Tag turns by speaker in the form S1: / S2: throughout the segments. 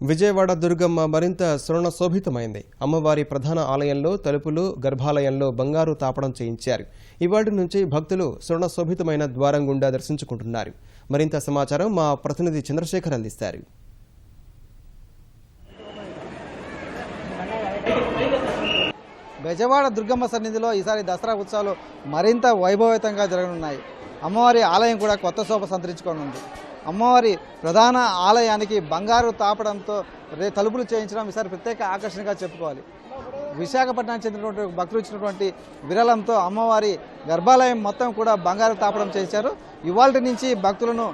S1: విజయవాడ దుర్గమ్మ మరింత స్వర్ణ శోభితమైంది. అమ్మవారి ప్రధాన ఆలయంలో తలుపులు, గర్భాలయంలో బంగారు తాపడం చేయించారు. ఇవాటి నుంచి భక్తులు స్వర్ణ శోభితమైన ద్వారం గుండా దర్శించుకుంటున్నారు. మరింత సమాచారం మా ప్రతినిధి చంద్రశేఖర్ అందిస్తారు.
S2: బెజవాడ దుర్గమ్మ సన్నిధిలో ఈసారి దసరా ఉత్సవాలు మరింత వైభవితంగా జరగనున్నాయి. అమ్మవారి ఆలయం కూడా కొత్త శోభ సంతరించుకోనుంది. అమ్మవారి ప్రధాన ఆలయానికి బంగారు తాపడంతో తలుపులు చేయించడం ఈసారి ప్రత్యేక ఆకర్షణగా చెప్పుకోవాలి. విశాఖపట్నానికి చెందినటువంటి భక్తులు ఇచ్చినటువంటి విరాళంతో అమ్మవారి గర్భాలయం మొత్తం కూడా బంగారు తాపడం చేశారు. ఇవాళ నుంచి భక్తులను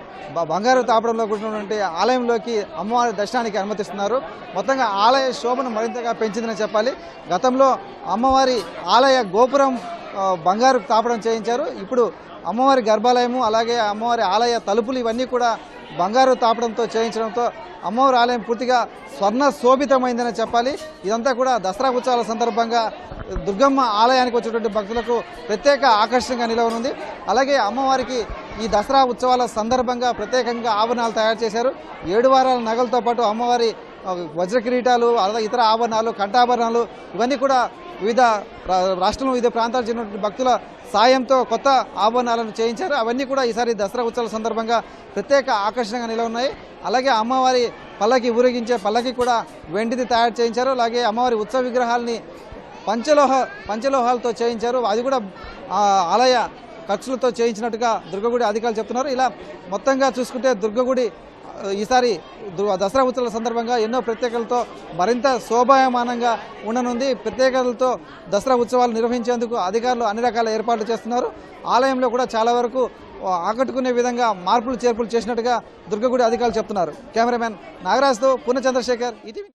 S2: బంగారు తాపడంలో కూడినటువంటి ఆలయంలోకి అమ్మవారి దర్శనానికి అనుమతిస్తున్నారు. మొత్తంగా ఆలయ శోభను మరింతగా పెంచిందని చెప్పాలి. గతంలో అమ్మవారి ఆలయ గోపురం బంగారు తాపడం చేయించారు. ఇప్పుడు అమ్మవారి గర్భాలయము అలాగే అమ్మవారి ఆలయ తలుపులు ఇవన్నీ కూడా బంగారు తాపడంతో చేయించడంతో అమ్మవారి ఆలయం పూర్తిగా స్వర్ణ శోభితమైందని చెప్పాలి. ఇదంతా కూడా దసరా ఉత్సవాల సందర్భంగా దుర్గమ్మ ఆలయానికి వచ్చేటువంటి భక్తులకు ప్రత్యేక ఆకర్షణగా నిలవనుంది. అలాగే అమ్మవారికి ఈ దసరా ఉత్సవాల సందర్భంగా ప్రత్యేకంగా ఆభరణాలు తయారు చేశారు. 7 వారాల నగలతో పాటు అమ్మవారి వజ్ర కిరీటాలు, అలాగే ఇతర ఆభరణాలు, కంఠాభరణాలు ఇవన్నీ కూడా వివిధ రాష్ట్రంలో వివిధ ప్రాంతాలకు చెందినటువంటి భక్తుల సాయంతో కొత్త ఆభరణాలను చేయించారు. అవన్నీ కూడా ఈసారి దసరా ఉత్సవాల సందర్భంగా ప్రత్యేక ఆకర్షణగా నిలవన్నాయి. అలాగే అమ్మవారి పల్లకి ఊరేగించే పల్లకి కూడా వెండిది తయారు చేయించారు. అలాగే అమ్మవారి ఉత్సవ విగ్రహాలని పంచలోహాలతో చేయించారు. అది కూడా ఆలయ ఖర్చులతో చేయించినట్టుగా దుర్గగుడి అధికారులు చెప్తున్నారు. ఇలా మొత్తంగా చూసుకుంటే దుర్గగుడి ఈసారి దసరా ఉత్సవాల సందర్భంగా ఎన్నో ప్రత్యేకతలతో మరింత శోభాయమానంగా ఉండనుంది. ప్రత్యేకతలతో దసరా ఉత్సవాలు నిర్వహించేందుకు అధికారులు అన్ని రకాల ఏర్పాట్లు చేస్తున్నారు. ఆలయంలో కూడా చాలా వరకు ఆకట్టుకునే విధంగా మార్పులు చేర్పులు చేసినట్టుగా దుర్గగుడి అధికారులు చెప్తున్నారు. కెమెరామెన్ నాగరాజ్తో పూర్ణ చంద్రశేఖర్, ఈటీవీ.